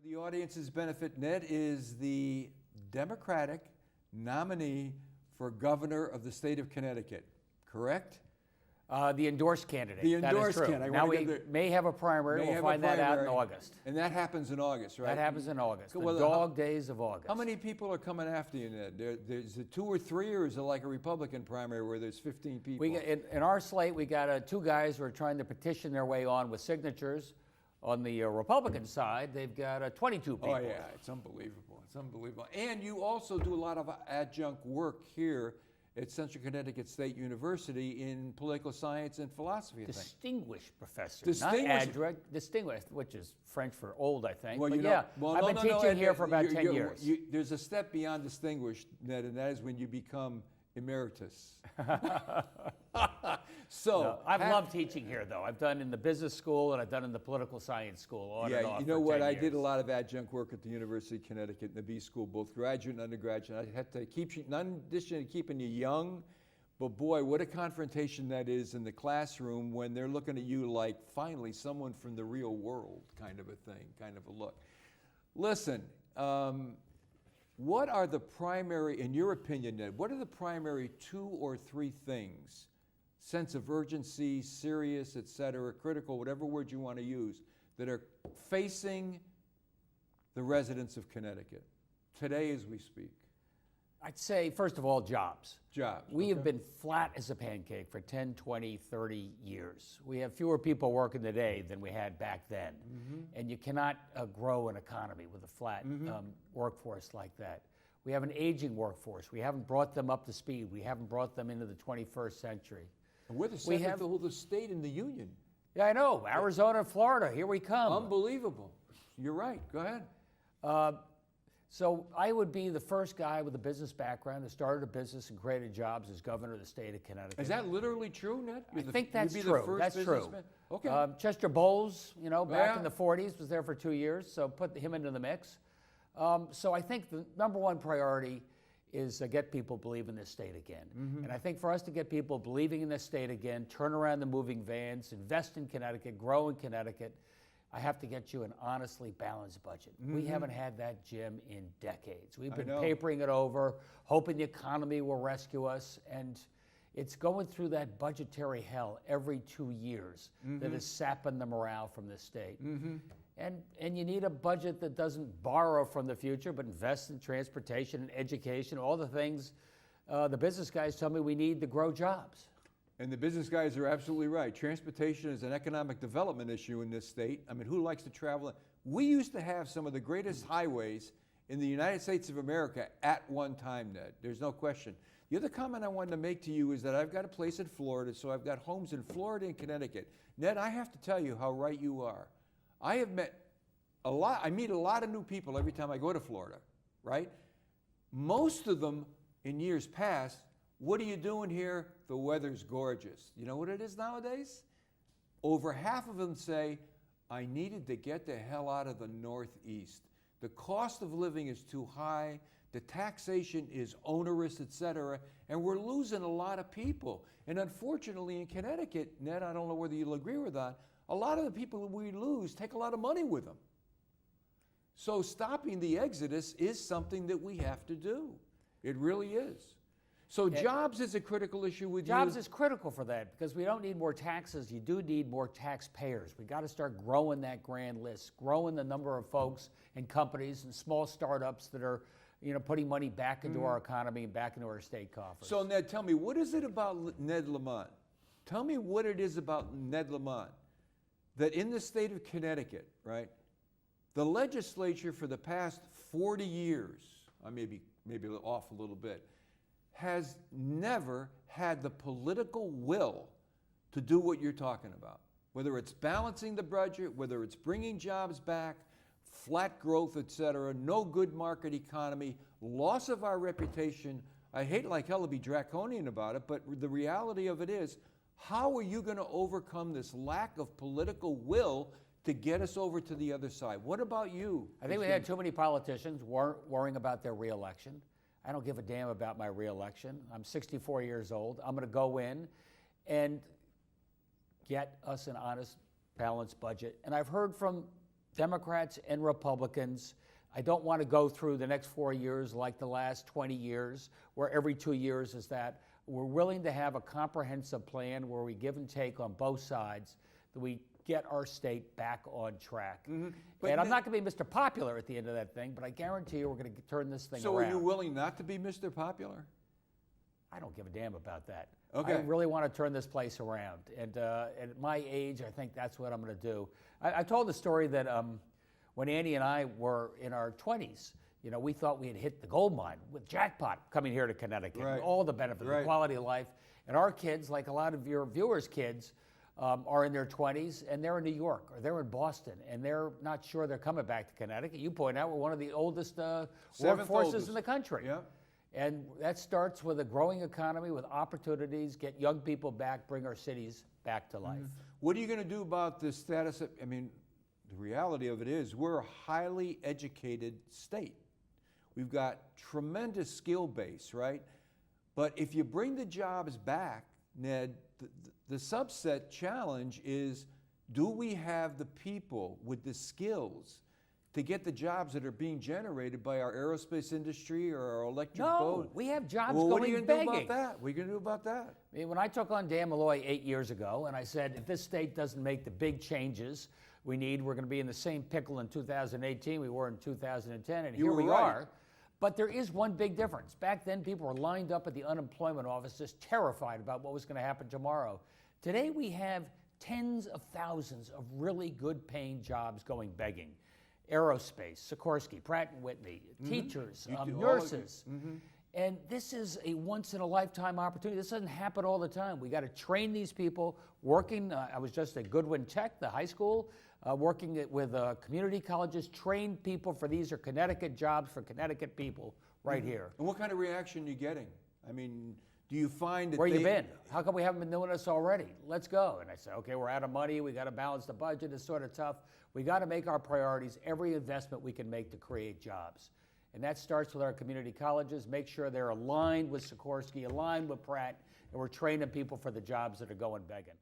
The audience's benefit, Ned is the Democratic nominee for governor of the state of Connecticut, correct? The endorsed candidate. The endorsed that is true. candidate. Now we may have a primary. We'll find that out in August. And that happens in August, right? That happens in August. Well, the dog days of August. How many people are coming after you, Ned? There's 2 or 3, or is it like a Republican primary where there's 15 people? In our slate, we got 2 guys who are trying to petition their way on with signatures. On the Republican side, they've got 22 people. Oh, yeah, it's unbelievable. It's unbelievable. And you also do a lot of adjunct work here at Central Connecticut State University in political science and philosophy, I think. Distinguished professor, Distinguished. not adjunct, distinguished, which is French for old, I think. Well, but I've been teaching here for about 10 years. There's a step beyond distinguished, Ned, and that is when you become emeritus. I've loved teaching here, though. I've done in the business school and I've done in the political science school. On and off you know for what? 10 I years. did a lot of adjunct work at the University of Connecticut in the B school, both graduate and undergraduate. I had to keep you, not in addition to keeping you young, but boy, what a confrontation that is in the classroom when they're looking at you like finally someone from the real world, kind of a thing, kind of a look. Listen. What are the primary, in your opinion, Ned, what are the primary 2 or 3 things, sense of urgency, serious, et cetera, critical, whatever word you want to use, that are facing the residents of Connecticut today as we speak? I'd say, first of all, jobs. Jobs. We have been flat as a pancake for 10, 20, 30 years. We have fewer people working today than we had back then. And you cannot grow an economy with a flat workforce like that. We have an aging workforce. We haven't brought them up to speed. We haven't brought them into the 21st century. And we're the 7th oldest state in the union. Yeah, I know. Arizona and Florida, here we come. Unbelievable. You're right. Go ahead. So I would be the first guy with a business background that started a business and created jobs as governor of the state of Connecticut. Is that literally true, Ned? I think that's true. The first that's true. Okay. Chester Bowles, back in the 40s, was there for 2 years, so put him into the mix. So I think the number one priority is to get people believe in this state again. And I think for us to get people believing in this state again, turn around the moving vans, invest in Connecticut, grow in Connecticut, I have to get you an honestly balanced budget. We haven't had that, Jim, in decades. We've been papering it over, hoping the economy will rescue us, and it's going through that budgetary hell every 2 years that is sapping the morale from this state. And you need a budget that doesn't borrow from the future, but invests in transportation and education, all the things the business guys tell me we need to grow jobs. And the business guys are absolutely right. Transportation is an economic development issue in this state. I mean, who likes to travel? We used to have some of the greatest highways in the United States of America at one time, Ned. There's no question. The other comment I wanted to make to you is that I've got a place in Florida, so I've got homes in Florida and Connecticut. Ned, I have to tell you how right you are. I have met I meet a lot of new people every time I go to Florida, right? Most of them in years past, what are you doing here? The weather's gorgeous. You know what it is nowadays? Over half of them say, I needed to get the hell out of the Northeast. The cost of living is too high, the taxation is onerous, et cetera, and we're losing a lot of people. And unfortunately in Connecticut, Ned, I don't know whether you'll agree with that, a lot of the people that we lose take a lot of money with them. So stopping the exodus is something that we have to do. It really is. So jobs is a critical issue with you. Jobs is critical for that because we don't need more taxes. You do need more taxpayers. We got to start growing that grand list, growing the number of folks and companies and small startups that are, putting money back into our economy and back into our state coffers. So Ned, tell me, what is it about Ned Lamont? Tell me what it is about Ned Lamont that in the state of Connecticut, right, the legislature for the past 40 years, I may be off a little bit, has never had the political will to do what you're talking about. Whether it's balancing the budget, whether it's bringing jobs back, flat growth, et cetera, no good market economy, loss of our reputation. I hate like hell to be draconian about it, but the reality of it is, how are you going to overcome this lack of political will to get us over to the other side? What about you? I think we had too many politicians worrying about their reelection. I don't give a damn about my reelection. I'm 64 years old. I'm going to go in and get us an honest, balanced budget. And I've heard from Democrats and Republicans. I don't want to go through the next 4 years like the last 20 years, where every 2 years is that. We're willing to have a comprehensive plan where we give and take on both sides, that we get our state back on track. And I'm not going to be Mr. Popular at the end of that thing, but I guarantee you we're going to turn this thing around. So are you willing not to be Mr. Popular? I don't give a damn about that. Okay. I really want to turn this place around. And at my age, I think that's what I'm going to do. I told the story that when Andy and I were in our 20s, you know, we thought we had hit the gold mine with jackpot coming here to Connecticut, Right. all the benefits, the quality of life. And our kids, like a lot of your viewers' kids, are in their 20s, and they're in New York, or they're in Boston, and they're not sure they're coming back to Connecticut. You point out we're one of the oldest workforces in the country. Yeah. And that starts with a growing economy, with opportunities, get young people back, bring our cities back to life. What are you going to do about the status of, I mean, the reality of it is we're a highly educated state. We've got tremendous skill base, right? But if you bring the jobs back, Ned, the subset challenge is, do we have the people with the skills to get the jobs that are being generated by our aerospace industry or our electric boat? No, we have jobs Well, going what are you going to do about that? What are you going to do about that? I mean, when I took on Dan Malloy 8 years ago, and I said, if this state doesn't make the big changes we need, we're going to be in the same pickle in 2018 we were in 2010, and here we are. But there is one big difference. Back then, people were lined up at the unemployment office just terrified about what was going to happen tomorrow. Today, we have tens of thousands of really good paying jobs going begging. Aerospace, Sikorsky, Pratt & Whitney, teachers, nurses. And this is a once-in-a-lifetime opportunity. This doesn't happen all the time. We got to train these people. Working, I was just at Goodwin Tech, the high school, working with community colleges, train people for these are Connecticut jobs for Connecticut people right here. And what kind of reaction are you getting? I mean, do you find that Where you been? How come we haven't been doing this already? Let's go. And I said, okay, we're out of money. We got to balance the budget. It's sort of tough. We got to make our priorities every investment we can make to create jobs. And that starts with our community colleges. Make sure they're aligned with Sikorsky, aligned with Pratt, and we're training people for the jobs that are going begging.